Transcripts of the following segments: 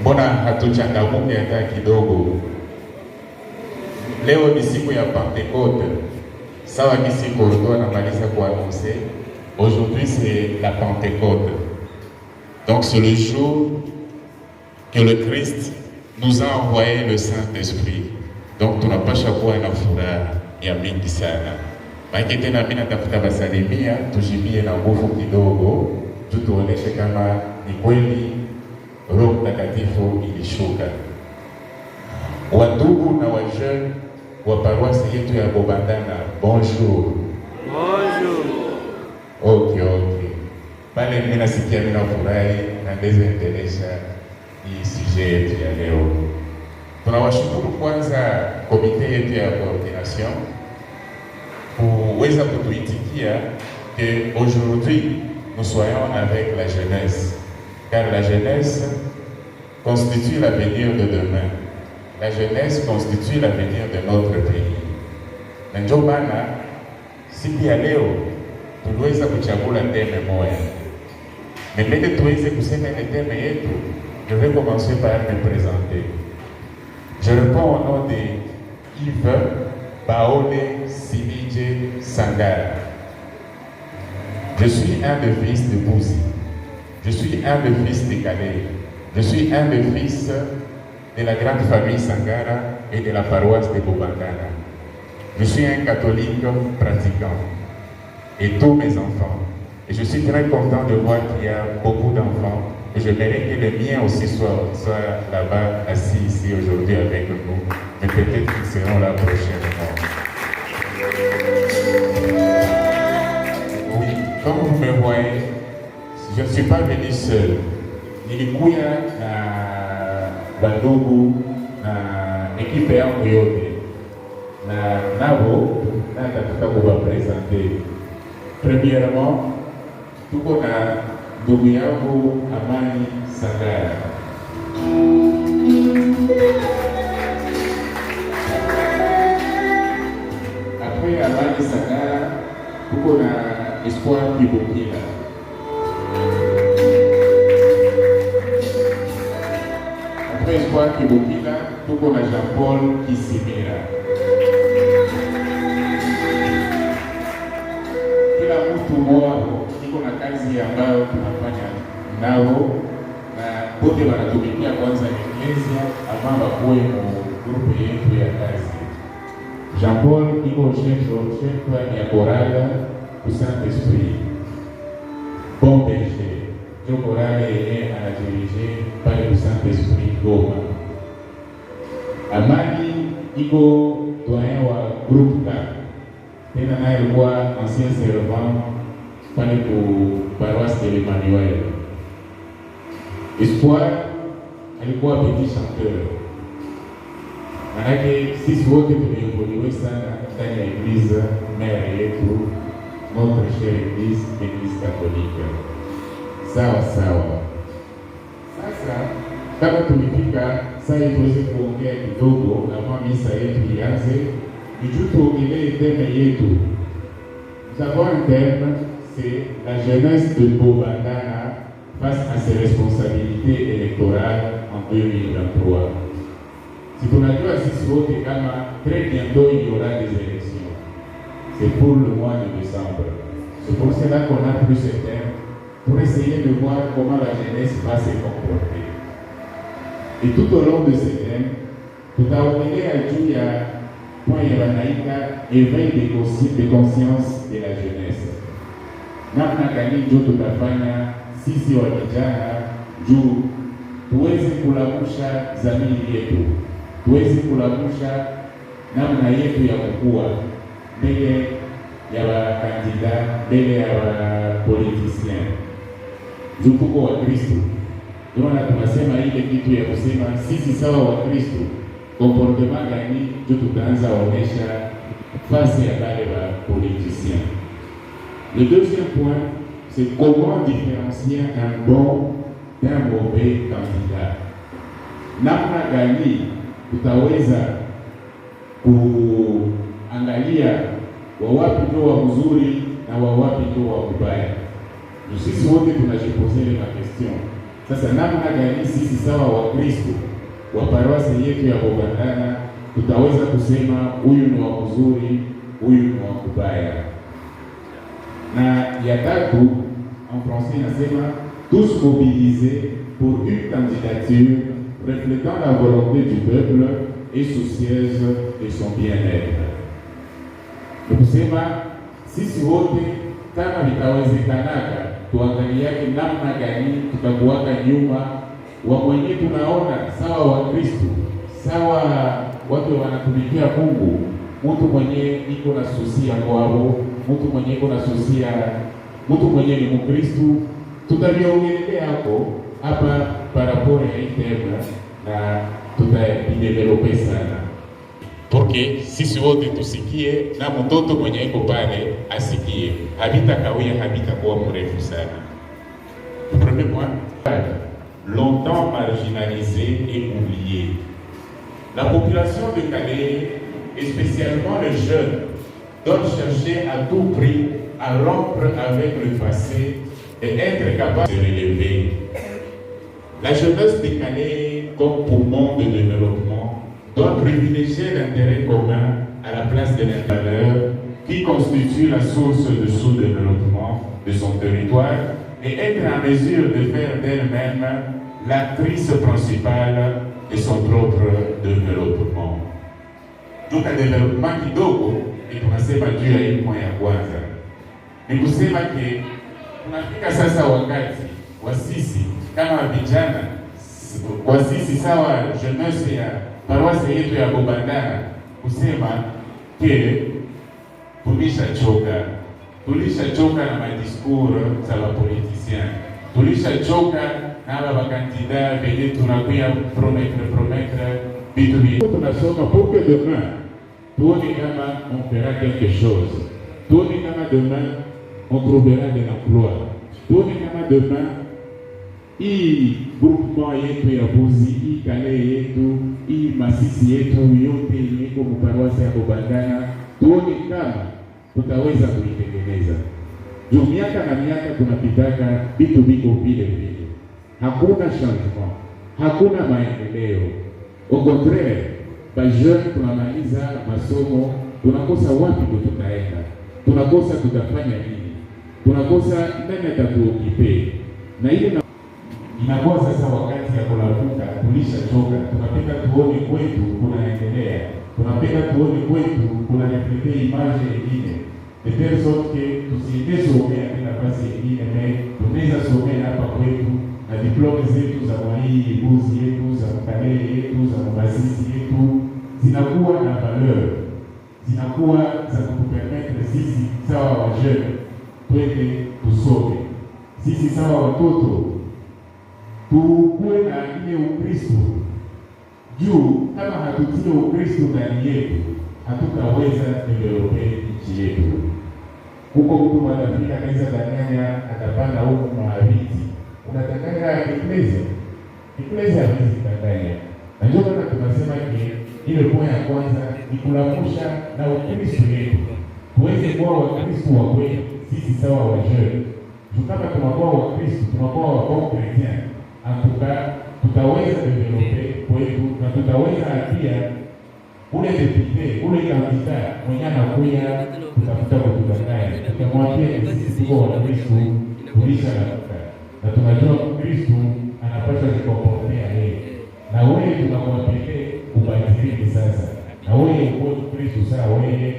mbona hatuchangamuke hata kidogo? Leo ni siku ya Pentecôte. Sawa kisi Kordo anamaliza kuannoncer. Aujourd'hui c'est la Pentecôte. Donc c'est le jour que le Christ nous a envoyé le Saint-Esprit. Donc tunapasha kuwa na furaha ya mingi sana. Maana tena mimi natafuta basalimia tujibie na nguvu kidogo, tutuoneshe kama ni kweli Roho Mtakatifu ilishuka. Wandugu na wajeune wa paroisse yetu ya Bobandana, bonjour. Bonjour. Okay. Pale mimi nasikia mimi nafurahi na desendelesha hii sujet yetu ya leo. Tunawashukuru kwanza komite yetu ya coordination kuweza kutuitikia que aujourd'hui nous soyons avec la jeunesse, car la jeunesse constitue l'avenir de demain. La jeunesse constitue l'avenir de notre pays. Na ndio maana siku ya leo tuliweza kuchagula teme moja. Mbele tuweze kusema ile teme yetu, je vais commencer par me présenter. Je réponds au nom de Yves Baole Simidje Sangara. Je suis un des fils de Bouzi. Je suis un des fils de Calais. Je suis un des fils de la grande famille Sangara et de la paroisse de Bobandana. Je suis un catholique pratiquant et tous mes enfants. Et je suis très content de voir qu'il y a beaucoup d'enfants. Et j'aimerais que les miens aussi soient là-bas, assis ici aujourd'hui avec nous. Mais peut-être qu'ils seront là prochainement. Oui, comme vous me voyez, je ne suis pas venu seul. Nilikuya na bandugu na ekipe yangu yote. Na nabo nataka kuwapresenter. Premièrement, tuko na ndugu yangu Amani Sangara. Après Amani Sangara, tuko na Espoir Kibokila. Après Espoir Kibokila, tuko na Jean-Paul Kisimira. Kila mtu wao iko na kazi ambayo tunafanya nao, na wote wanatumikia kwanza eklesia ama bakuwe mu grupu yetu ya kazi. Jean-Paul iko chef ya korala ku Saint-Esprit. Bon berger, ndio korala yenye anadirige pale ku Saint-Esprit Goma. Amani iko doyen wa groupe K. Tena naye alikuwa ancien servant pale ku paroisse de l'Emmanuel. Espoir alikuwa petit chanteur. Manake sisi wote tumeongoliwe sana ndani ya eglise mère yetu, notre chère église catholique. Sawa. Sasa kama tumefika sasa tuweze kuongea kidogo kama misa yetu ianze. Nijuu tuongelee teme yetu. Nous avons un thème, c'est la jeunesse de Bobandana face à ses responsabilités électorales en 2023. Si tunajua sisi wote kama très bientôt il y aura des élections. C'est pour le mois de décembre. C'est pour cela qu'on a pris ce thème, pour essayer de voir comment la jeunesse va se comporter. Et tout au long de ce thème, tutaongelea juu ya point ya wanaita éveil de conscience de la jeunesse. Namna gani ndio tutafanya sisi wa vijana juu tuweze kulamusha zamiri yetu, tuweze kulamusha namna yetu ya kukua mbele ya wakandida, mbele ya wapolitisien. Juu tuko wa Kristo, ndio tunasema ile kitu ya kusema sisi sawa wa Kristo, comportement gani ndio tutaanza onyesha face ya wale wa politiciens. Le deuxième point, c'est comment différencier un bon d'un mauvais candidat. Namna gani tutaweza kuangalia wawapi ndio wa mzuri na wawapi ndio wa mbaya. Sisi wote tunajipose ile question. Sasa namna gani sisi sawa wa Kristo wa paroisi yetu ya Bobandana tutaweza kusema huyu ni wa mzuri, huyu ni wa kubaya? Na ya tatu en français nasema tous mobilisés pour une candidature reflétant la volonté du peuple et soucieuse de son bien-être. Nikusema sisi wote kama vitawezekanaga tuangaliake namna gani tutakuwaka nyuma wa mwenye tunaona sawa wa Kristo, sawa watu wanatumikia Mungu, mtu mwenye iko na susia kwao, mtu mwenye iko na susia, mtu mwenye ni Mkristo, tutaviongelea hapo hapa paraporo ya interna na tutaidevelope sana. Porque sisi wote tusikie na mtoto mwenye iko pale asikie, habita kawia, habita kuwa mrefu sana. Le premier point, longtemps marginalisée et oubliée. La population de Calais, et spécialement les jeunes, doivent chercher à tout prix à rompre avec le passé et être capable de se relever. La jeunesse de Calais, comme poumon de développement, doit privilégier l'intérêt commun à la place de la valeur qui constitue la source de sous-développement de son territoire et être en mesure de faire d'elle-même l'actrice principale de son propre développement. Donc un développement kidogo ni tunasema juu ya hii point ya kwanza. Ni kusema ke tunafika sasa wakati wa sisi kama vijana, kwa sisi sawa jeunesse ya paroisse yetu ya Bobandana kusema ke tulishachoka na madiscours za wapoliticiens, tulishachoka na aba bakandida venye tunakuya promettre vitu vingi. Tunasoma pour que demain tuone kama on fera quelque chose, tuone kama demain on trouvera de l'emploi, tuone kama demain hii groupement yetu ya Buzi, hii Kale yetu, hii Masisi yetu yote iko paroisse ya Bobandana, tuone kama tutaweza kuitengeneza. Juu miaka na miaka tunapitaka vitu viko vile vile, hakuna changement, hakuna maendeleo. Au contraire, bajeune tunamaliza masomo, tunakosa wapi tutaenda, tunakosa tutafanya nini, tunakosa nani atatuokipe. Na ile inakuwa sasa wakati ya kulabuka, tulishachoka, tunapenda tuone kwetu kunaendelea, tunapenda tuone kwetu kuna reflete image nyingine, de telle sorte que tusiende somea tena nafasi nyingine, tunaweza somea hapa kwetu na diplome zetu za mwahii Buzi yetu, za Mkale yetu, za Masisi yetu zinakuwa na valeur, zinakuwa za kutupermettre sisi sawa wa jeune twende tusome, sisi sawa watoto tukuwe na ile Ukristo. Juu kama hatutie Ukristo ndani yetu, hatutaweza develope nchi yetu. Huko mtu mwanafika anaweza danganya atapanda huko mahabiti, unatanganya eklezia hawezi danganya. Na ndio maana tunasema ile point ya kwanza ni kulamusha na Ukristo yetu, tuweze kuwa Wakristo wa kweli sisi sawa wa jeune. Juu kama tunakuwa Wakristo, tunakuwa wa bon chrétien, antuka tutaweza develope kwetu na tutaweza pia ule depute, ule kandida mwenye anakuya kutafuta kutudanganya, tutamwambia sisi tuko Wakristo tulishalamuka na tunajua Kristo anapaswa kukomportea yeye, na wewe tunakuambia ubadilike sasa, na wewe uko Kristo sawa wewe,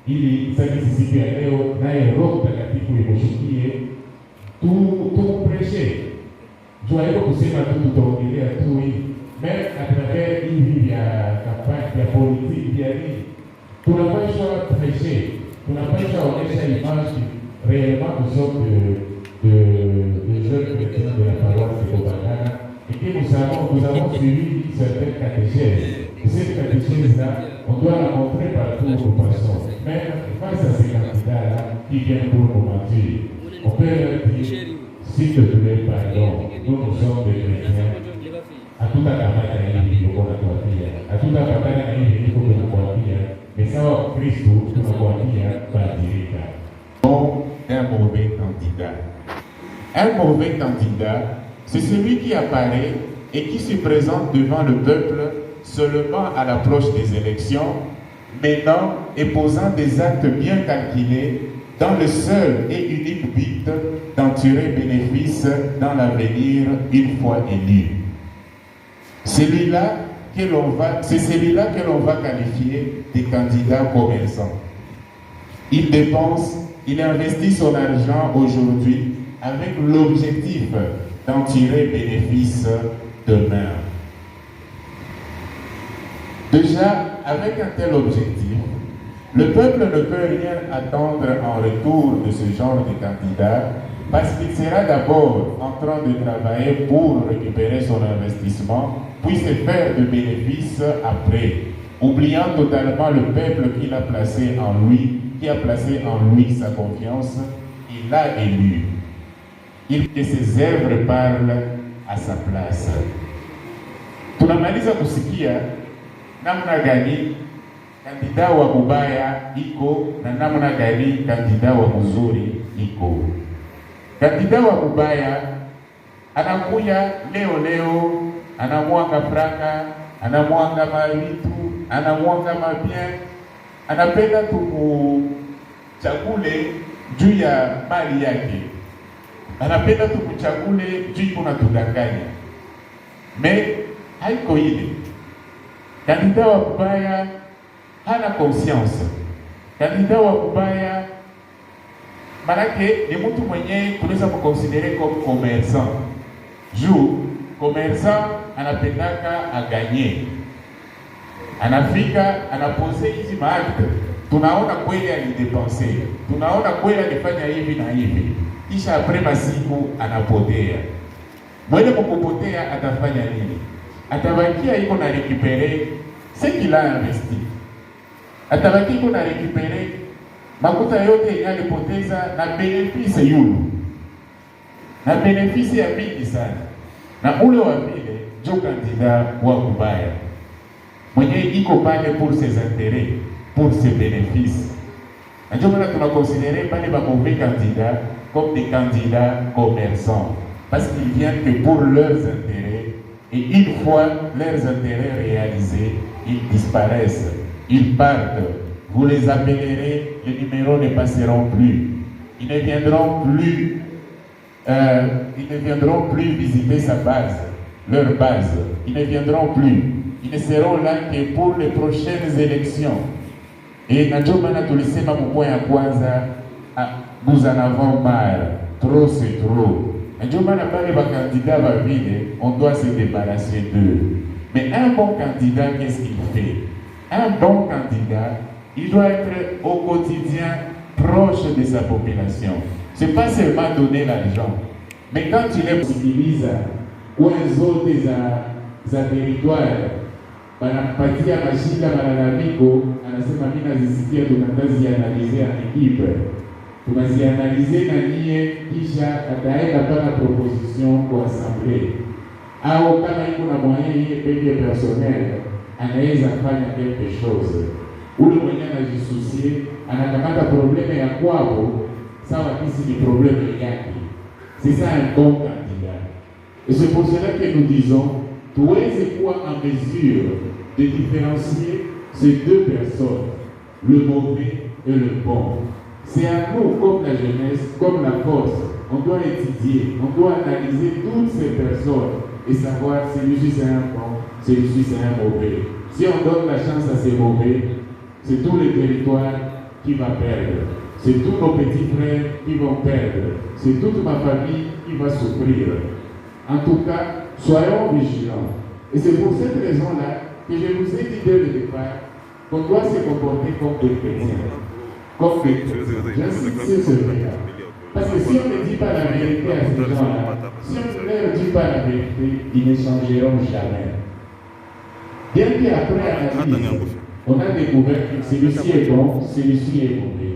ili sasa siku ya leo naye Roho Mtakatifu ikushukie tupreshe. Jua hiyo kusema tu tutaongelea tu hivi, mais à travers hivi vya kampani ya politiki ya nini, tunapaswa preshe, tunapaswa onyesha image réellement nous sommes de jeunes chrétiens de la paroisse de Bobandana, et que nous avons suivi certaines catéchèses. Et cette catéchèse-là, on doit la montrer partout où nous passons. Même face à ces candidats-là qui viennent pour nous mentir, on peut leur dire, s'il te plaît, pardon, nous sommes des chrétiens. Hatuna kamata hili ndio tunakuambia, hatuna kamata hili ndio tunakuambia, mais sawa Kristo tunakuambia badilika. Un mauvais candidat. Un mauvais candidat C'est celui qui apparaît et qui se présente devant le peuple seulement à l'approche des élections, menant et posant des actes bien calculés dans le seul et unique but d'en tirer bénéfice dans l'avenir une fois élu. C'est celui-là que l'on va qualifier des candidats commerçants. Il dépense, il investit son argent aujourd'hui avec l'objectif d'en tirer bénéfice demain. Déjà, avec un tel objectif, le peuple ne peut rien attendre en retour de ce genre de candidat parce qu'il sera d'abord en train de travailler pour récupérer son investissement, puis se faire de bénéfices après, oubliant totalement le peuple qui a placé en lui sa confiance, il l'a élu. Que ses œuvres parlent à sa place. Tunamaliza kusikia namna gani kandida wa mubaya iko na namna gani kandida wa mzuri iko. Kandida wa mubaya anakuya leo anamwanga franga, anamwanga mavitu, anamwanga mabien, anapenda tumuchagule juu ya mali yake, anapenda tumuchagule juu kuna tudanganya. Me haiko ile. Kandida wa mubaya hana conscience. Kandida wa mubaya manake ni mtu mwenye tunaweza kukonsidere comme commerçant. Juu commerçant anapendaka aganye. Anafika, anapose hizi maakte. Tunaona kweli alidepense. Tunaona kweli alifanya hivi na hivi. Kisha apres masiku anapotea. Mwele kukupotea atafanya nini? Atabakia iko na récupérer ce qu'il a investi. Atabakia iko na récupérer makuta yote yenye alipoteza na bénéfice yulu. Na bénéfice ya mingi sana. Na ule wa vile jo kandida wa kubaya. Mwenye iko pale pour ses intérêts, pour ses bénéfices. Na jo mwana tunakonsidere pale ba mauvais candidats comme des candidats commerçants. Parce qu'ils viennent que pour leurs intérêts, et une fois leurs intérêts réalisés, ils disparaissent, ils partent. Vous les appellerez, les numéros ne passeront plus. Ils ne viendront plus visiter sa base, leur base. Ils ne viendront plus. Ils ne seront là que pour les prochaines élections. Et Najomana tulisema mpoa ya kwanza, nous en avons marre. Trop c'est trop. On doit se débarrasser d'eux. Mais un bon candidat, qu'est-ce qu'il fait? Un bon candidat, il doit être au quotidien proche de sa population. Ce n'est pas seulement donner l'argent, mais quand il est utilise ou un autre des territoires, banampatia mashida malalamiko, anasema mimi nazisikia tunazianalize en équipe. Tunazianalize na nyie, kisha ataenda pana proposition kwa assemblée. Au kama iko na moyen yeye peke personnel, anaweza fanya quelque chose. Ule mwenye anajisusie, anakamata probleme ya kwao, sawa kisi ni probleme yake. C'est ça un bon candidat. Et c'est pour cela que nous disons, tuweze kuwa en mesure de différencier ces deux personnes, le mauvais et le bon. C'est à nous, comme la jeunesse, comme la force, on doit étudier, on doit analyser toutes ces personnes et savoir celui-ci c'est un bon, celui-ci c'est un mauvais. Si on donne la chance à ces mauvais, c'est tout le territoire qui va perdre. C'est tous nos petits frères qui vont perdre. C'est toute ma famille qui va souffrir. En tout cas, soyons vigilants. Et c'est pour cette raison-là que je vous ai dit dès le départ qu'on doit se comporter comme des chrétiens. Comme des chrétiens. J'insiste sur ce fait-là. Parce que si on ne dit pas la vérité à ces gens-là, si on ne leur dit pas la vérité, ils ne changeront jamais. Bien qu'après analyse, on a découvert que celui-ci est bon, celui-ci est mauvais.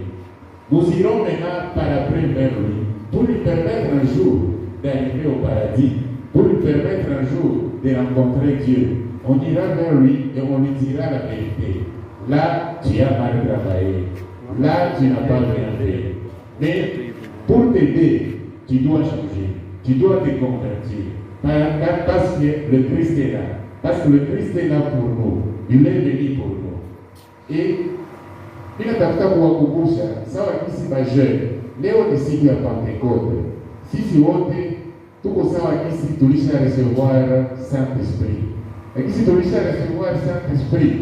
Nous irons maintenant par après vers lui pour lui permettre un jour d'arriver au paradis, pour lui permettre un jour de rencontrer Dieu. On ira vers lui et on lui dira la vérité. Là, tu as mal travaillé. Là, tu n'as pas rien fait. Mais pour t'aider, tu dois changer. Tu dois te convertir. parce que le Christ est là. Parce que le Christ est là pour nous. Il est venu pour nous. Et bila tafuta kuwakumbusha sawa kisi majeune leo ni siku ya Pentecote. Sisi wote tuko sawa kisi tulisha recevoir Saint-Esprit. Et kisi tulisha recevoir Saint-Esprit,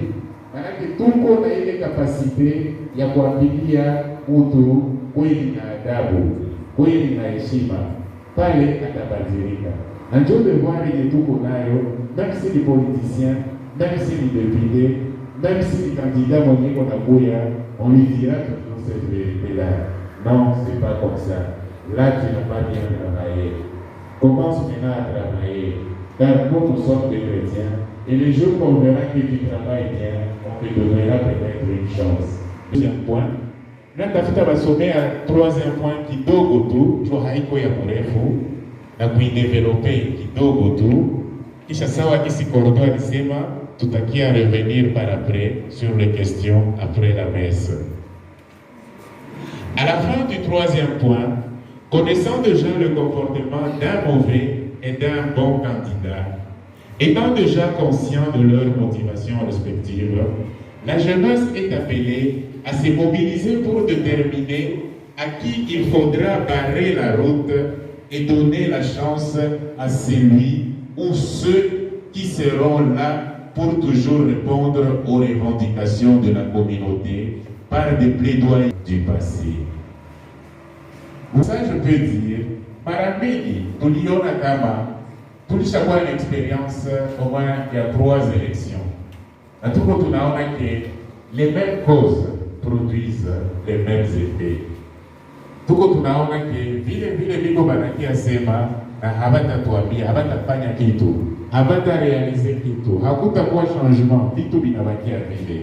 manake tuko na ile kapasite ya kuambilia mtu kweli na adabu, kweli na heshima, pale atabadilika. Na ndio devoir yenye tuko nayo, même si ni politicien, même si ni député, même si ni candidat mwenye ko nakuya, on lui dira toujours cette vérité-là. Non, c'est pas comme ça. Là, tu n'as pas bien travaillé. Commence maintenant à travailler. Car nous sommes des chrétiens. Et le jour qu'on verra que tu travailles bien, on te donnera peut-être une chance. Deuxième point. Na tafuta basomea troisième point kidogo tu, tu haiko ya mrefu na kuidevelope kidogo tu. Kisha sawa kisi Kordo alisema tutakia revenir par après sur les questions après la messe. À la fin du troisième point, connaissant déjà le comportement d'un mauvais et d'un bon candidat, étant déjà conscient de leurs motivations respectives, la jeunesse est appelée à se mobiliser pour déterminer à qui il faudra barrer la route et donner la chance à celui ou ceux qui seront là pour toujours répondre aux revendications de la communauté par des plaidoyers du passé. Ça, je peux dire, mara mingi tuliona kama tulishakuwa na expérience au moins il y a 3 élections. Na tuko tunaona que les mêmes causes produisent les mêmes effets. Tuko tunaona que vile viko banakia sema na habatatuambia, habatafanya kitu, habatarealize kitu, hakutakuwa changement, vitu binabakia vile.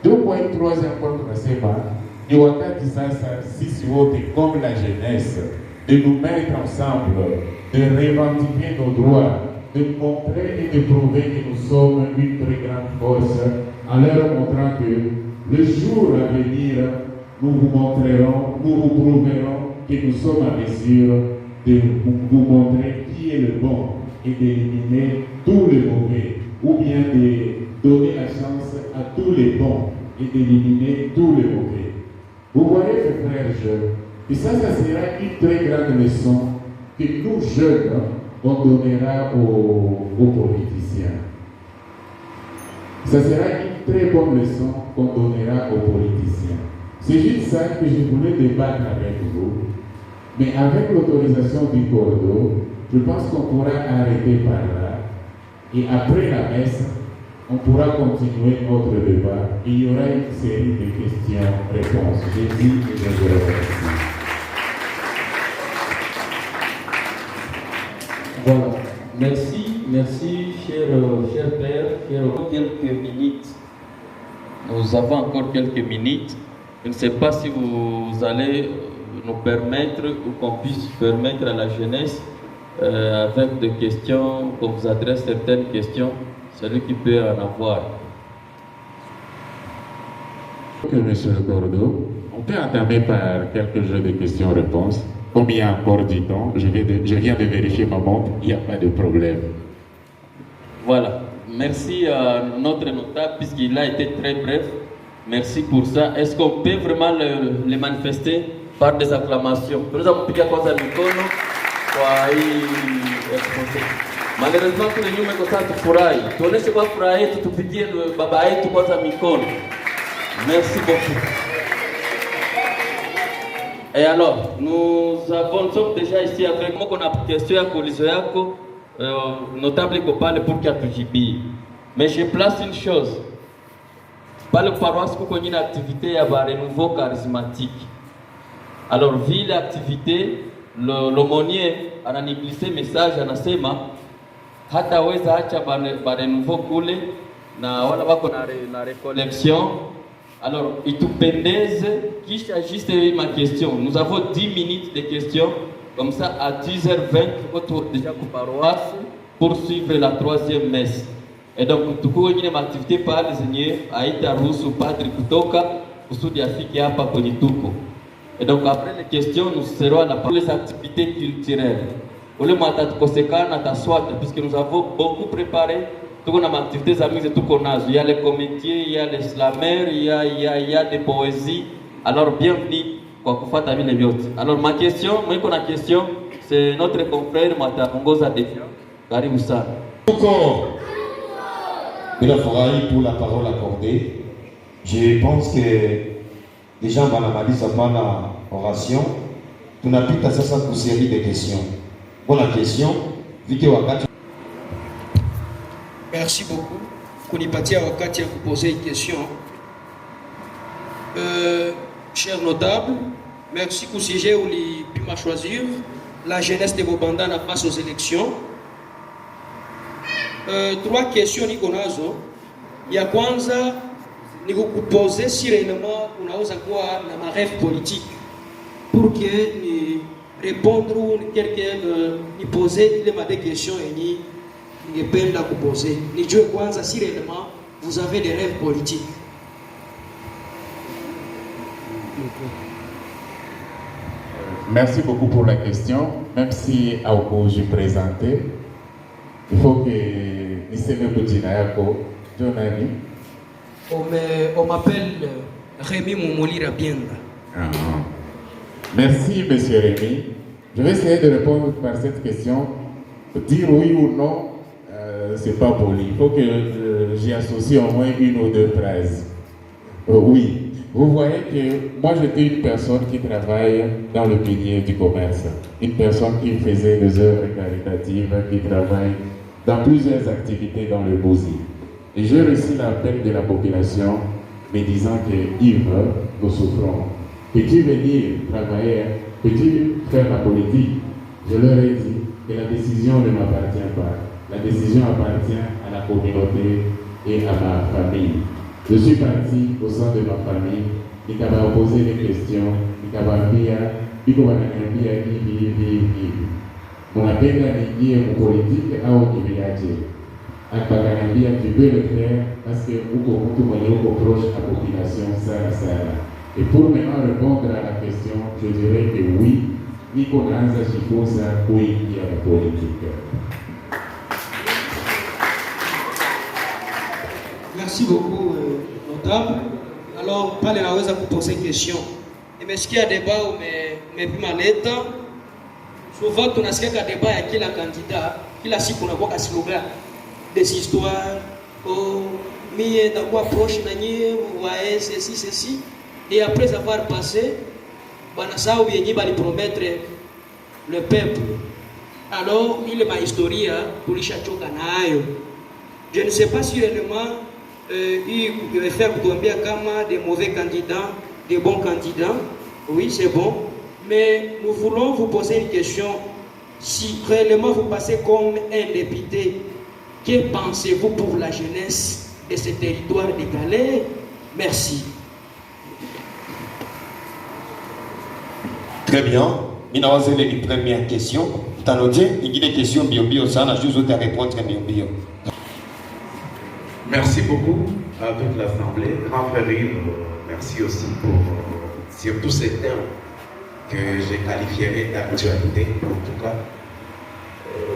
Donc kwa hii troisième point tunasema ni wakati sasa sisi wote comme la jeunesse de nous mettre ensemble, de revendiquer nos droits, de montrer et de prouver que nous sommes une très grande force en leur montrant que le jour à venir, nous vous montrerons, nous vous prouverons que nous sommes à mesure de vous montrer qui est le bon et d'éliminer tous les mauvais, ou bien de donner la chance à tous les bons et d'éliminer tous les mauvais. Vous voyez, mes frères jeunes, et ça sera une très grande leçon que nous jeunes, on donnera aux politiciens. Ça sera une très bonne leçon qu'on donnera aux politiciens. C'est juste ça que je voulais débattre avec vous. Mais avec l'autorisation du Kordo, je pense qu'on pourra arrêter par là. Et après la messe, on pourra continuer notre débat. Il y aura une série de questions-réponses. Je dis et je vous remercie. Voilà. Merci, cher père. Quelques minutes. Nous avons encore quelques minutes. Je ne sais pas si vous allez nous permettre ou qu'on puisse permettre à la jeunesse avec des questions, qu'on vous adresse certaines questions, celui qui peut en avoir. Ok, monsieur le Kordo, on peut entamer par quelques jeux de questions-réponses. Combien encore du temps? Je viens de vérifier ma montre, il n'y a pas de problème. Voilà. Merci à notre notable puisqu'il a été très bref. Merci pour ça. Est-ce qu'on peut vraiment le manifester par des acclamations? Tunaweza kupiga kwanza mikono kwa hii exposé. Malheureusement kule nyuma iko sasa tufurahi. Tuoneshe kwa furaha yetu, tupigie baba yetu kwanza mikono. Merci beaucoup. Et alors, nous sommes déjà ici avec moi qu'on a question ya collision yako notable qu'on parle pour qu'il y ait. Mais je place une chose. Pale paroisse kuko nyingine activité ya ba renouveau charismatique. Alors vile activité l'aumônier ananiglise message anasema hataweza acha ba renouveau kule na wala wako na recollection. Alors itupendeze kisha juste ma question. Nous avons 10 minutes de questions. Comme ça à 10h20 on est déjà pour paroisse pour suivre la 3e messe. Et donc tuko wengine maaktivite pale zenye haitaruhusu padri kutoka kusudi afike hapa kwenye tuko. Et donc après les questions nous serons à la parole des activités culturelles. Ole mwata tukosekana taswata puisque nous avons beaucoup préparé. Tout on a activités amis et tout qu'on a. Il y a les comédiens, il y a les slameurs, il y a des poésies. Alors bienvenue kwa kufata vile vyote. Alors ma question, moi kuna question, c'est notre confrère Mwata Mongoza Defi. Karibu sana. Ninafurahi pour la parole accordée. Je pense que les gens vont analyser la oration. Tunapita sasa kwa série de questions. Bonne question. Vike wakati. Merci beaucoup. Kunipatia wakati ya kuposer une question. Cher notable, merci pour ce sujet où les pu choisir la jeunesse de Bobandana face aux élections. Trois questions nikonazo. Ya kwanza ni kukuposer si réellement unaweza kuwa na marêve politique pour que ni répondre ou quelqu'un ni poser ile made question yenye ningependa kuposer. Nijue kwanza si réellement vous avez des rêves politiques. Merci beaucoup pour la question. Même si Aoko je présentais, il faut que Niseme Boudinayako, Jonani. On m'appelle Rémi Momoli Rabienda. Merci, monsieur Rémi. Je vais essayer de répondre par cette question. Dire oui ou non, c'est pas poli. Il faut que j'y associe au moins une ou deux phrases. Oui. Vous voyez que moi j'étais une personne qui travaille dans le milieu du commerce. Une personne qui faisait des œuvres caritatives, qui travaille dans plusieurs activités dans le Bouzi. Et j'ai reçu l'appel de la population me disant que Yves, nous souffrons. Peux-tu venir travailler, peux-tu faire la politique? Je leur ai dit que la décision ne m'appartient pas. La décision appartient à la communauté et à ma famille. Je suis parti au sein de ma famille, il m'a posé des questions, il m'a dit, mon appel à l'idée politique a ouvert. Tu peux le faire parce que vous proche à la population, ça. Et pour maintenant répondre à la question, je dirais que oui, Nico Nanza Chifosa, oui, il y a la politique. Merci beaucoup, notable. Alors, pale naweza kuposer question. Nimesikia débat umepimaleta. Souvent tunasikia débat ya kila candidat, kila siku unakuwa slogan des histoires. Oh, mie ndakuwa proche na nyie, voyez ceci. Et après avoir passé, banasahau yenye bali promettre le peuple. Alors, ile ma historia tulishachoka nayo. Je ne sais pas si réellement il va faire combien des mauvais candidats, des bons candidats. Oui, c'est bon. Mais nous voulons vous poser une question. Si réellement vous passez comme un député, que pensez-vous pour la jeunesse de ce territoire de Galère? Merci. Très bien. Nous avons une première question. Tu as noté, il y a des questions bio, ça, on a juste à répondre bio. Merci beaucoup à toute l'Assemblée. Grand frère Yves, merci aussi pour surtout ces termes que je qualifierais d'actualité. En tout cas,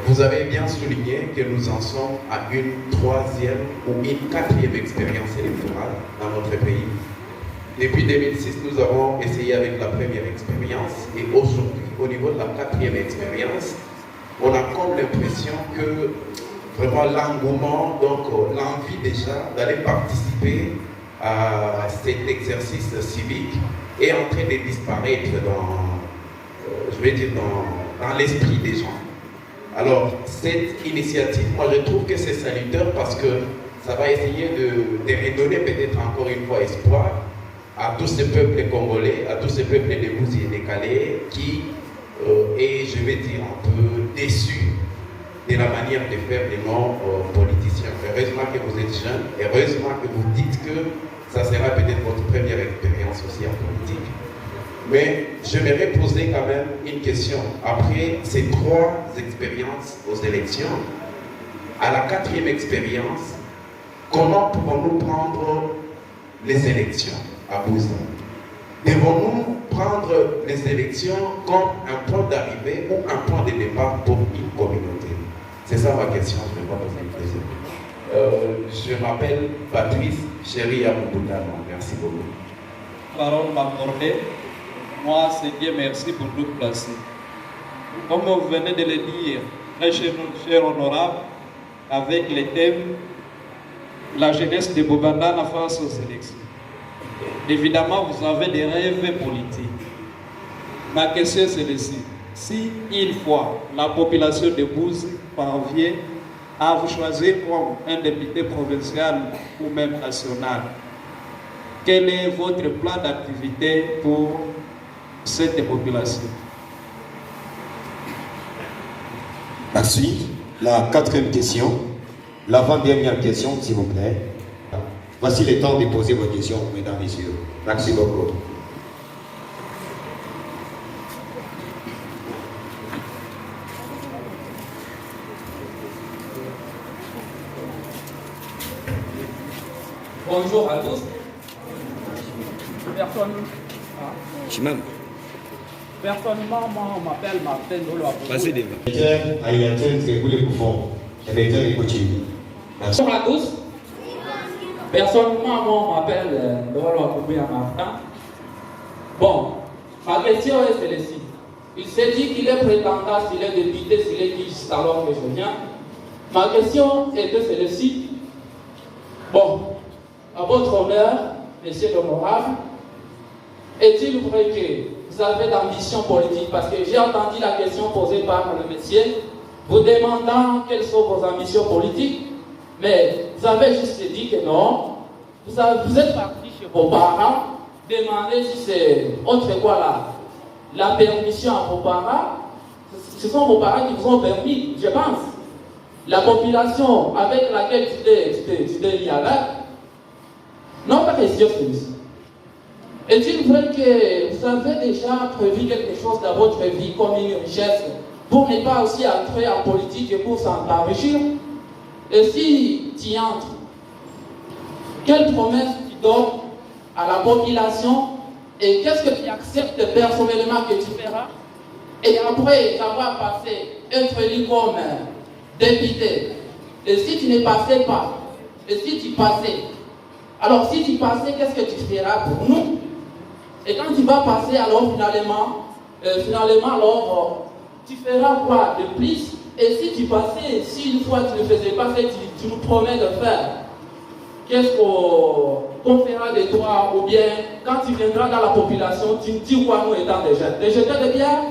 vous avez bien souligné que nous en sommes à une troisième ou une quatrième expérience électorale dans notre pays. Depuis 2006, nous avons essayé avec la première expérience et aujourd'hui, au niveau de la quatrième expérience, on a comme l'impression que vraiment l'engouement, donc l'envie déjà d'aller participer à cet exercice civique est en train de disparaître dans l'esprit des gens. Alors, cette initiative, moi je trouve que c'est salutaire parce que ça va essayer de redonner peut-être encore une fois espoir à tous ces peuples congolais, à tous ces peuples de Bouzi et de Calais qui est, je vais dire, un peu déçus de la manière de faire des non-politiciens. Heureusement que vous êtes jeunes, heureusement que vous dites que ça sera peut-être votre première expérience aussi en politique. Mais j'aimerais poser quand même une question. Après ces trois expériences aux élections, à la quatrième expérience, comment pouvons-nous prendre les élections à Bouzi? Devons-nous prendre les élections comme un point d'arrivée ou un point de départ pour une communauté? C'est ça ma question, je vais pas poser une question. Je m'appelle Patrice Chéri Amoubouddana. Merci beaucoup. Parole m'accordée. Moi, c'est Dieu merci pour nous placer. Comme vous venez de le dire, très cher honorable, avec les thèmes la jeunesse de Bobandana face aux élections. Évidemment, vous avez des rêves politiques. Ma question c'est celle-ci. Si une fois la population de Bouzi parvient à vous choisir comme un député provincial ou même national, quel est votre plan d'activité pour cette population? Merci. La quatrième question, l'avant-dernière question, s'il vous plaît. Voici le temps de poser vos questions, mesdames et messieurs. Merci beaucoup. Bonjour à tous. Personnellement, moi, on m'appelle Martin Dolo. Bonjour à tous. Personnellement, moi, on m'appelle Dolo Akoubi Martin. Bon, ma question est celle-ci. Il s'est dit qu'il est prétendant, s'il est député, s'il est qui, c'est alors que je viens. Ma question était celle-ci. Bon, à votre honneur, monsieur l'honorable, est-il vrai que vous avez d'ambition politique? Parce que j'ai entendu la question posée par le monsieur, vous demandant quelles sont vos ambitions politiques, mais vous avez juste dit que non. Vous êtes parti chez vos parents, demander si c'est autre quoi là, la permission à vos parents. Ce sont vos parents qui vous ont permis, je pense. La population avec laquelle tu t'es lié là. Notre question c'est celle-ci. Est-il vrai que vous avez déjà prévu quelque chose dans votre vie comme une richesse pour ne pas aussi entrer en politique et pour s'enrichir? Et si tu y entres, quelle promesse tu donnes à la population et qu'est-ce que tu acceptes personnellement que tu feras? Et après avoir passé, être élu comme député, et si tu ne passais pas, et si tu passais, alors si tu passais, qu'est-ce que tu feras pour nous? Et quand tu vas passer, alors finalement alors, tu feras quoi de plus? Et si tu passais, si une fois tu ne faisais pas ce que tu nous promets de faire, qu'est-ce qu'on fera de toi? Ou bien, quand tu viendras dans la population, tu nous dis quoi nous étant des jeunes? Des jeteurs de bière?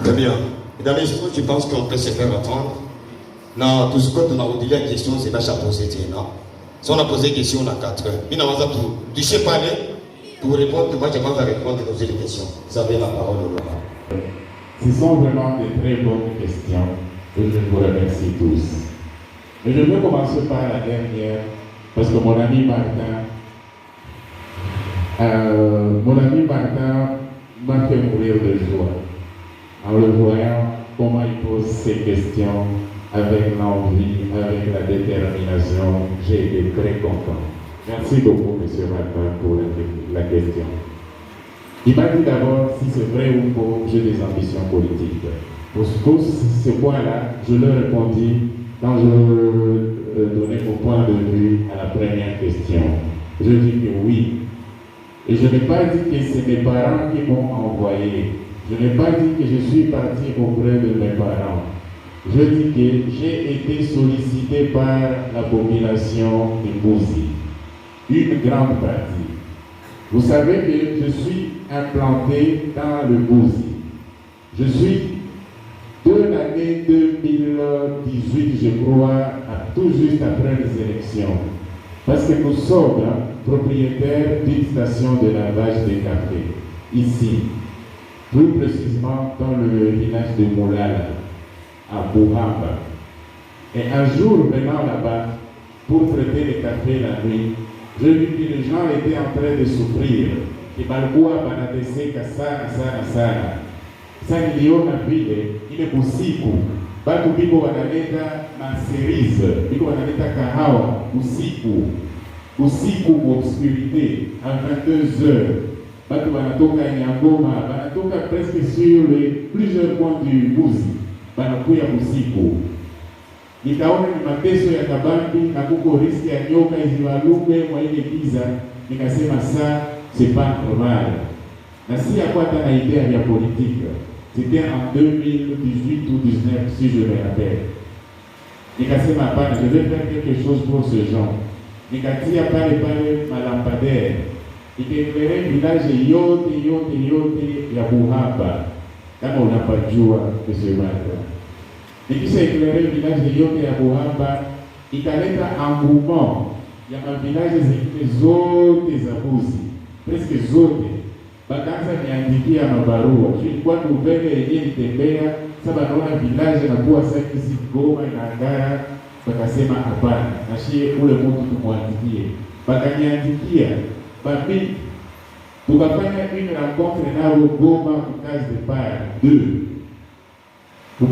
Très bien. Mesdames et messieurs, je pense qu'on peut se faire entendre. Non, tout ce que tu as dit, la question, c'est la poser, non? Si on a posé une question, on a 4 heures. Mais non, tu sais pas, pour répondre, moi, je vais répondre et poser les questions. Vous avez la parole, Laurent. Ce sont vraiment de très bonnes questions et je vous remercie tous. Mais je veux commencer par la dernière, parce que mon ami Martin m'a fait mourir de joie en le voyant comment il pose ses questions avec l'envie, avec la détermination. J'ai été très content. Merci beaucoup, M. Martin, pour la question. Il m'a dit d'abord si c'est vrai ou faux, j'ai des ambitions politiques. Pour tous ces points-là, je leur répondis quand je donnais mon point de vue à la première question. Je dis que oui. Et je n'ai pas dit que c'est mes parents qui m'ont envoyé. Je n'ai pas dit que je suis parti auprès de mes parents. Je dis que j'ai été sollicité par la population de Bouzi, une grande partie. Vous savez que je suis implanté dans le Bouzi. Je suis de l'année 2018, je crois, tout juste après les élections. Parce que nous sommes propriétaires d'une station de lavage des cafés, ici, plus précisément dans le village de Moulala, à Bouhamba. Et un jour, venant là-bas, pour traiter les cafés la nuit, je vis que les gens étaient en train de souffrir. Et Balboa banadese kasana sana sana. Ça niliona vile ile usiku batu biko wanaleta maserize, biko wanaleta kahawa usiku. usiku obscurité, à 22h, batu banatoka Nyangoma, banatoka presque sur les plusieurs points du Buzi, banakuya usiku. Nikaona ni mateso ya kabambi na kuko riski ya nyoka iziwalume mwa ile giza, nikasema ça c'est pas normal. Na si ya kwa hata na idea ya politique. C'était en 2018 ou 2019 si je me rappelle. Nikasema hapana, je vais faire quelque chose pour ce genre. Nikatia pale malampadaire. Nikaendelea village yote ya Buhamba. Kama unapajua kusemaka. Nikisha eklere village yote ya Buhamba, ikaleta engouement ya mavillages zingine zote za Buzi. Presque zote. Bakaanza niandikia mabarua. Ilikuwa nouvelle yenye nitembea, sasa naona village na kuwa sasa Goma inaangara, bakasema hapana, na shie ule mtu tumwandikie. Bakaniandikia, babi tukafanya une rencontre nao Goma Case de Part 2.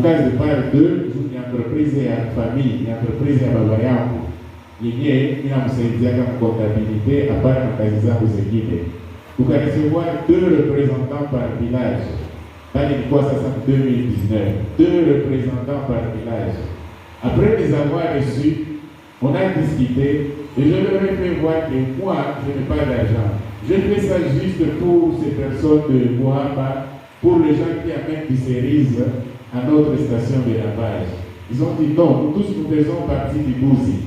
Case de Part 2, ni entreprise ya famille, ni entreprise ya baba yangu. Yenye inamsaidia kama comptabilité hapana na kazi zangu zingine. Tukarecevoir 2 représentants par village. Bali ilikuwa sasa 2019. 2 représentants par village. Après les avoir reçus, on a discuté et je leur ai fait voir que moi, je n'ai pas d'argent. Je fais ça juste pour ces personnes de Bohamba, pour les gens qui amènent des cerises à notre station de lavage. Ils ont dit non, nous tous nous faisons partie du Buzi.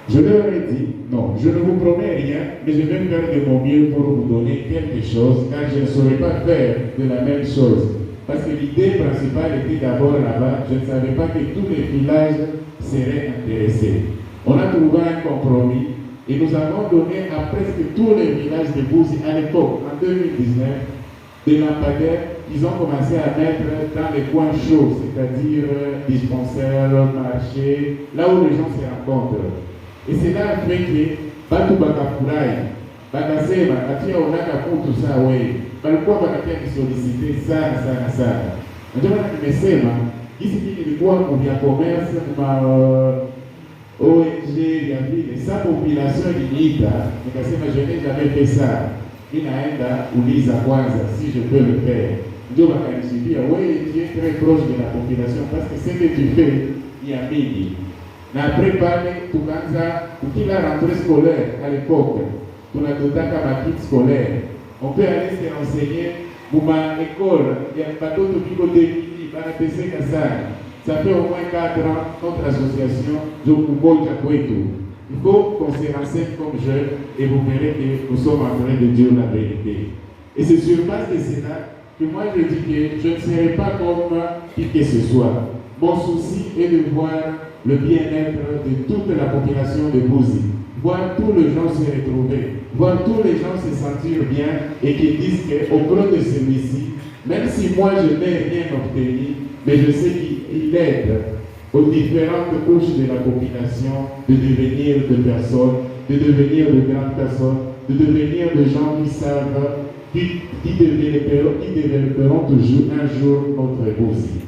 Je leur ai dit, non, je ne vous promets rien, mais je vais faire de mon mieux pour vous donner quelque chose, car je ne saurais pas faire de la même chose. Parce que l'idée principale était d'abord là-bas, je ne savais pas que tous les villages seraient intéressés. On a trouvé un compromis et nous avons donné à presque tous les villages de Buzi à l'époque, en 2019, des lampadaires qu'ils ont commencé à mettre dans les coins chauds, c'est-à-dire dispensaires, marchés, là où les gens se rencontrent. Et c'est là fait que batu bakafurahi, bakasema katia onaka kutu saa wewe, balikuwa banakia kisolicite sana. Ndio maana nimesema hizi ilikuwa kwa commerce ma ONG ya vile, sa population iliniita, nikasema je n'ai jamais fait ça. Ninaenda uliza kwanza si je peux le faire. Ndio bakanishibia wewe tu es très proche de la population parce que ce que tu fais ni ya mingi. Na après pale tukaanza kila rentrée scolaire à l'époque tunatotaka ma kit scolaire. On peut aller se renseigner pour ma école, il y a pas d'autres biko définis, banateseka sana. Ça fait au moins 4 ans notre association Jokuboja Kwetu. Il faut qu'on se renseigne comme jeunes et vous verrez que nous sommes en train de dire la vérité. Et c'est sur base de cela que moi je dis que je ne serai pas comme qui que ce soit. Mon souci est de voir le bien-être de toute la population de Buzi, voir tous les gens se retrouver, voir tous les gens se sentir bien et qu'ils disent qu'auprès de celui-ci, même si moi je n'ai rien obtenu, mais je sais qu'il aide aux différentes couches de la population de devenir des personnes, de devenir de grandes personnes, de devenir des gens qui savent, qui développeront toujours un jour notre Buzi.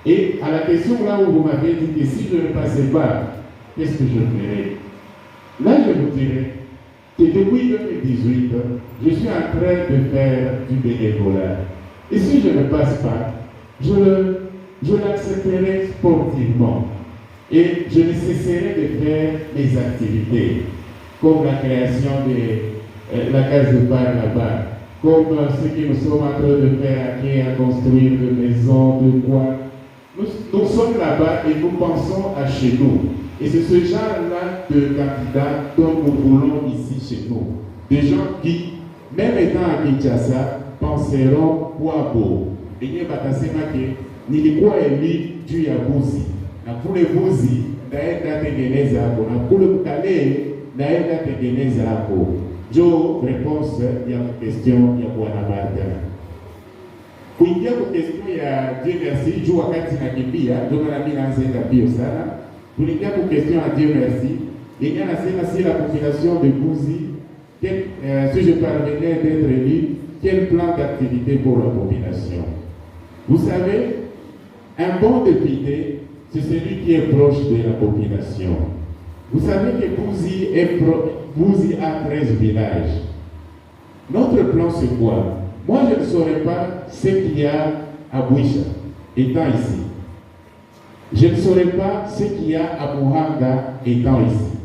Et à la question là où vous m'avez dit que si je ne passais pas, qu'est-ce que je ferais? Là, je vous dirais que depuis 2018, je suis en train de faire du bénévolat. Et si je ne passe pas, je l'accepterai sportivement. Et je ne cesserai de faire mes activités, comme la création de la case de part là-bas, comme ce que nous sommes en train de faire à construire des maisons, de quoi. Nous sommes là-bas et nous pensons à chez nous. Et c'est ce genre-là de candidats dont nous voulons ici chez nous. Des gens qui, même étant à Kinshasa, penseront quoi beau. Et il y a nilikuwa élu juu ya Buzi. Na kule Buzi, naenda tengeneza hapo. Na kule Mkale, naenda tengeneza hapo. Jo, réponse ya question ya Bwana Martin. Kuingia kwa question ya Dieu merci, juu wakati nakimbia, ndio maana mimi naanza mbio sana. Kuingia kwa question ya Dieu merci, yenyewe nasema si la population de Buzi, si je parvenais d'être élu, quel plan d'activité pour la population? Vous savez, un bon député, c'est celui qui est proche de la population. Vous savez que Bouzi a 13 villages. Notre plan, c'est quoi? Moi, je ne saurais pas ce qu'il y a à Bouicha, étant ici. Je ne saurais pas ce qu'il y a à Muhanga, étant ici.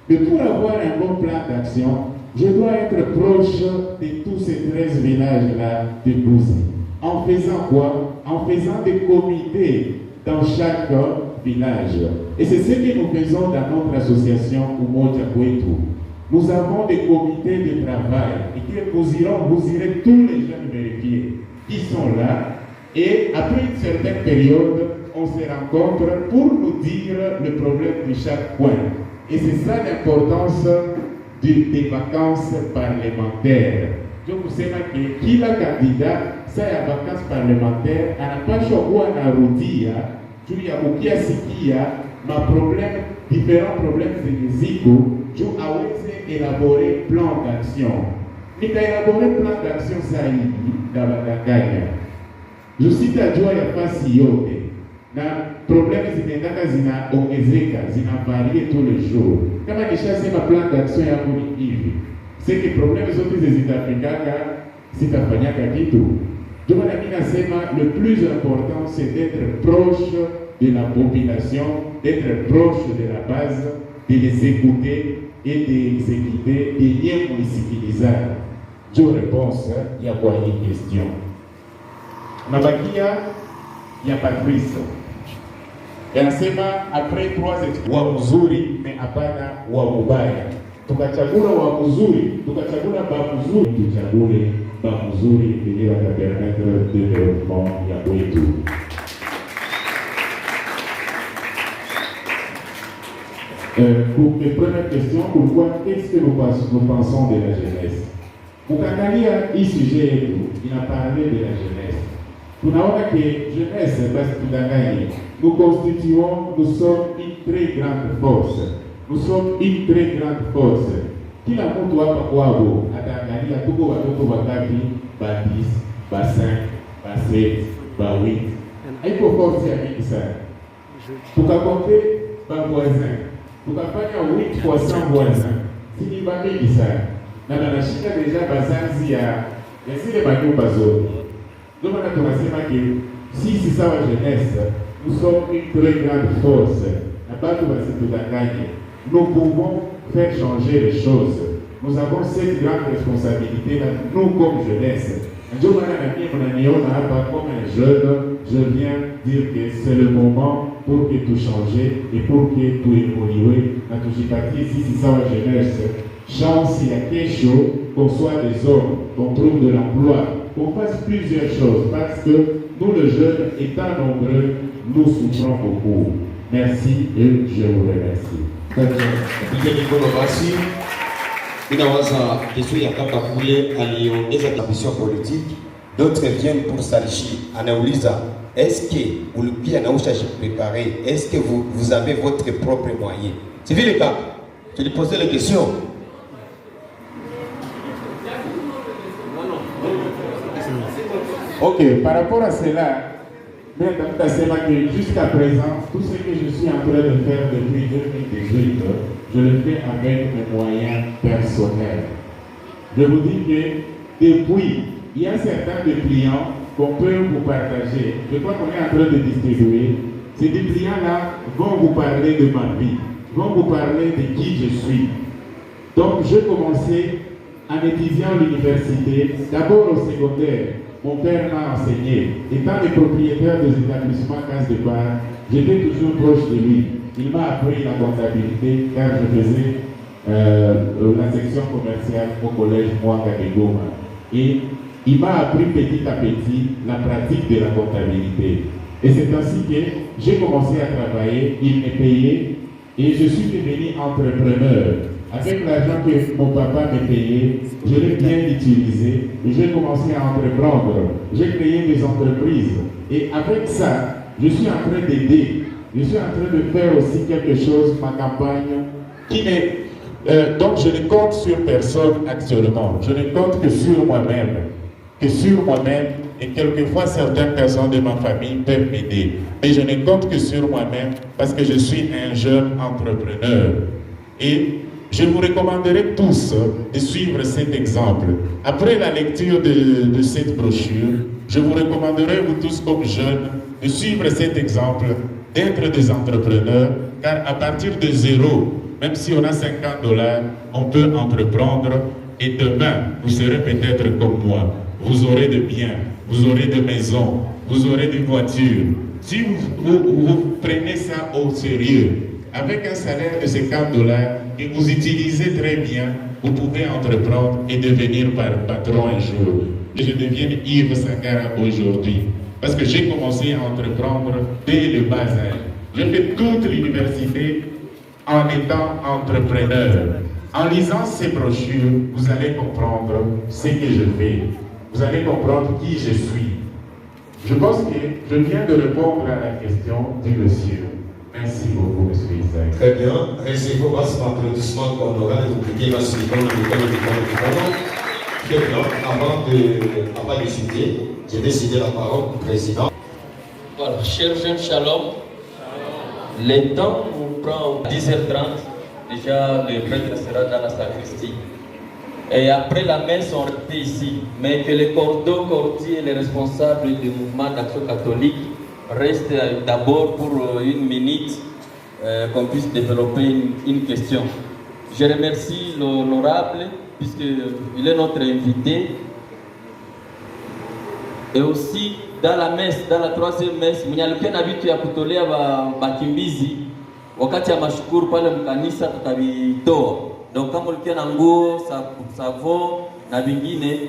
Mais pour avoir un bon plan d'action, je dois être proche de tous ces 13 villages-là de Bouzi. En faisant quoi? En faisant des comités dans chaque village. Et c'est ce que nous faisons dans notre association Umoja Kwetu. Nous avons des comités de travail et que vous irez tous les jeunes vérifier qui sont là. Et après une certaine période, on se rencontre pour nous dire le problème de chaque coin. Et c'est ça l'importance des vacances parlementaires. Je vous sais que qui la candidat, ça y a vacances parlementaires, à la page où on a rodia, tu y a aucun sikia, ma problème, différents problèmes de zigo, je vais élaborer plan d'action. Mais quand élaborer plan d'action, ça y est, dans la gagne. Je cite à Joa ya fasi yote. Na problème zinaendaka zinaongezeka, zinavarie tous les jours. Kama nishasema plan d'action yangu ni hivi. C'est que problème zote zitafikaka zitafanyaka kitu. Ndio maana mimi nasema le plus important c'est d'être proche de la population, d'être proche de la base, de les écouter et d'exécuter des liens municipalisables. Je réponse il y a quoi une question. Nabakia ya Patrice. Yanasema après 3 wa mzuri na hapana wa mubaya. Tukachagula wa mzuri, tukachagula ba mzuri, tuchague ba mzuri ili watapermettre de développement ya kwetu. Pour les premières questions, pourquoi qu'est-ce que nous pensons de la jeunesse? Ukiangalia hii sujet yetu ina parler de la jeunesse. Tunaona que jeunesse basi tudanganye. Nous sommes une très grande force. Nous sommes une très grande force. Kila mtu hapa kwao ataangalia tuko watoto wangapi, ba 10, ba 5, ba 7, ba 8. Haiko force ya mingi sana. Tukakompe ba voisin. Tukafanya 8 fois 100 voisins. Sini ba mingi sana. Na tunashika deja bazazi ya zile manyumba zote. Ndio maana tunasema que si c'est ça la jeunesse, nous sommes une très grande force. Na batu basitudanganye. Nous pouvons faire changer les choses. Nous avons cette grande responsabilité, nous comme jeunesse. Ndio maana na mimi mnaniona hapa comme un jeune, je viens dire que c'est le moment pour que tout change et pour que tout évolue. Na tujipatie sisi sawa jeunesse. Chance il y a quelque chose, qu'on soit des hommes, qu'on trouve de l'emploi, qu'on fasse plusieurs choses, parce que nous, les jeunes, étant nombreux, nous souffrons beaucoup. Merci et je vous remercie. Inawaza kesho ya kaka kule aliongeza ambition politique, d'autres viennent pour s'enrichir. Anauliza, est-ce que vous lui anausha préparé, est-ce que vous avez votre propre moyen? C'est vu les cas. Je lui posais la question. Ok, par rapport à cela, que jusqu'à présent, tout ce que je suis en train de faire depuis 2018, je le fais avec mes moyens personnels. Je vous dis que depuis, il y a certains clients qu'on peut vous partager. Je crois qu'on est en train de distribuer. Ces clients-là vont vous parler de ma vie, vont vous parler de qui je suis. Donc, j'ai commencé en étudiant à l'université, d'abord au secondaire. Mon père m'a enseigné. Étant le propriétaire des établissements Casse d'épargne, j'étais toujours proche de lui. Il m'a appris la comptabilité car je faisais la section commerciale au collège Mwanga de Goma. Et il m'a appris petit à petit la pratique de la comptabilité. Et c'est ainsi que j'ai commencé à travailler, il me payait et je suis devenu entrepreneur. Avec l'argent que mon papa me payait, je l'ai bien utilisé et j'ai commencé à entreprendre. J'ai créé des entreprises. Et avec ça, je suis en train d'aider. Je suis en train de faire aussi quelque chose, ma campagne, qui n'est... donc je ne compte sur personne actuellement. Je ne compte que sur moi-même. Que sur moi-même et quelquefois certaines personnes de ma famille peuvent m'aider. Mais je ne compte que sur moi-même parce que je suis un jeune entrepreneur. Et je vous recommanderai tous de suivre cet exemple. Après la lecture de cette brochure, je vous recommanderai, vous tous comme jeunes, de suivre cet exemple, d'être des entrepreneurs, car à partir de zéro, même si on a $50, on peut entreprendre et demain, vous serez peut-être comme moi. Vous aurez de biens, vous aurez de maisons, vous aurez de voitures. Si vous prenez ça au sérieux, avec un salaire de $50 et vous utilisez très bien, vous pouvez entreprendre et devenir patron un jour. Je deviens Yves Sangara aujourd'hui parce que j'ai commencé à entreprendre dès le bas âge. J'ai fait toute l'université en étant entrepreneur. En lisant ces brochures, vous allez comprendre ce que je fais. Vous allez comprendre qui je suis. Je pense que je viens de répondre à la question du monsieur. Merci beaucoup, monsieur Isaac. Très bien. Recevons l'applaudissement qu'on aura et vous cliquez là sur l'icône, Très bien. Avant de citer, je vais citer la parole au président. Voilà, cher jeune Shalom, le temps nous prend 10h30. Déjà, le prêtre sera dans la sacristie. Et après la messe, on reste ici. Mais que les cordiers et les responsables du mouvement d'action catholique restent d'abord pour une minute, qu'on puisse développer une question. Je remercie l'honorable, puisqu'il est notre invité. Et aussi, dans la messe, dans la troisième messe, mwenye na vitu ya kutolea bakimbizi wakati ya mashukuru pale mkanisa tutavitoa. Donc kama ulikuwa na nguo, savon na vingine,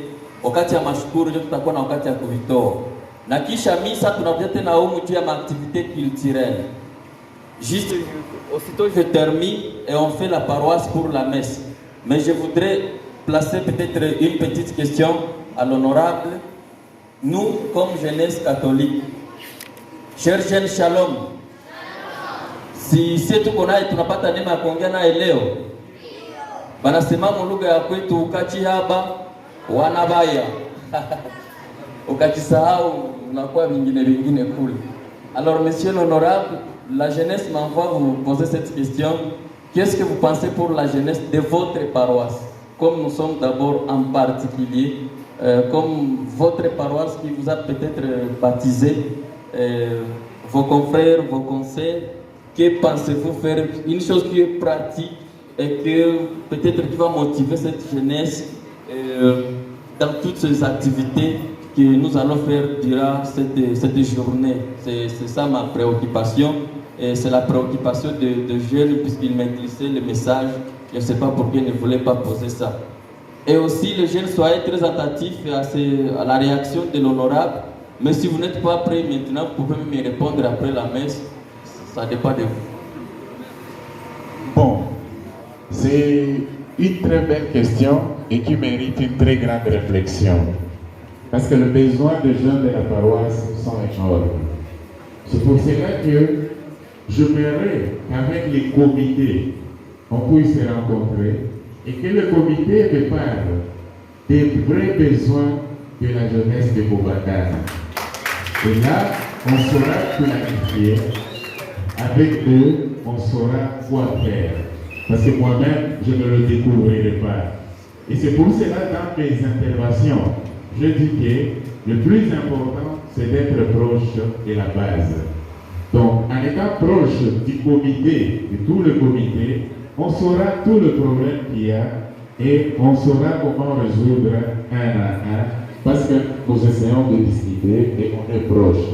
wakati ya mashukuru ndio tutakuwa na wakati ya kuvitoa. Na kisha misa tunakuja tena humu juu ya activité culturelle. Juste aussitôt je termine et on fait la paroisse pour la messe. Mais je voudrais placer peut-être une petite question à l'honorable. Nous, comme jeunesse catholique, cher jeune Shalom, si tuko naye tunapata neema ya kuongea naye leo, banasema mu lugha ya kwetu ukachihaba wanabaya ukachisahau unakuwa vingine kule. Alors monsieur l'honorable, la jeunesse m'envoie vous poser cette question. Qu'est-ce que vous pensez pour la jeunesse de votre paroisse? Comme nous sommes d'abord en particulier, comme votre paroisse qui vous a peut-être baptisé, vos confrères, vos conseils, que pensez-vous faire? Une chose qui est pratique et que peut-être qui va motiver cette jeunesse dans toutes ces activités que nous allons faire durant cette journée. C'est ça ma préoccupation et c'est la préoccupation de jeunes puisqu'ils m'ont glissé le message. Je ne sais pas pourquoi ils ne voulaient pas poser ça. Et aussi les jeunes soyez très attentifs à la réaction de l'honorable. Mais si vous n'êtes pas prêt maintenant, vous pouvez me répondre après la messe. Ça dépend de vous. Bon, c'est une très belle question et qui mérite une très grande réflexion. Parce que les besoins des jeunes de la paroisse sont énormes. C'est pour cela que j'aimerais qu'avec les comités, on puisse se rencontrer et que le comité me parle des vrais besoins de la jeunesse de Boubacar. Et là, on saura planifier. Avec eux, on saura quoi faire. Parce que moi-même, je ne le découvrirai pas. Et c'est pour cela, dans mes interventions, je dis que le plus important, c'est d'être proche de la base. Donc, en étant proche du comité, de tout le comité, on saura tout le problème qu'il y a et on saura comment résoudre un à un parce que nous essayons de discuter et on est proche.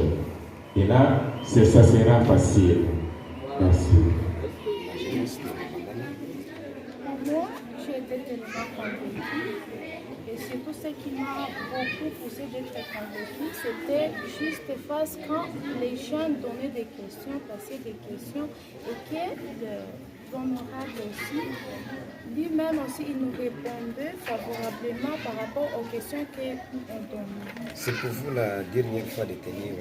Et là, ça sera facile. Merci. Moi, j'ai été tellement convaincue et surtout ce qui m'a beaucoup poussé d'être convaincue, c'était juste quand les gens donnaient des questions, passaient des questions et que honorable aussi, lui-même aussi, il nous répondait favorablement par rapport aux questions qu'on donnait. C'est pour vous la dernière fois de tenir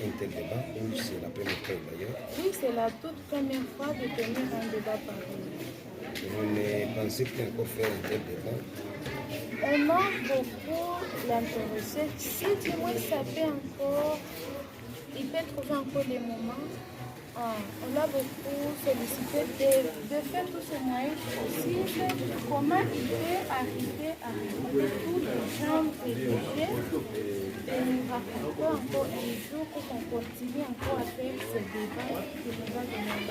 un tel débat ou c'est la première fois d'ailleurs? Oui, c'est la toute première fois de tenir un débat pareil. Vous ne pensez plus encore faire un tel débat? On a beaucoup l'intéressé. Si du moins ça peut encore, il peut trouver encore des moments. On a beaucoup sollicité de faire tous ces moyens possibles. Comment il peut arriver à réunir tous les gens rédigés et nous raconter encore un jour pour qu'on continue encore à faire ce débat qui nous va donner.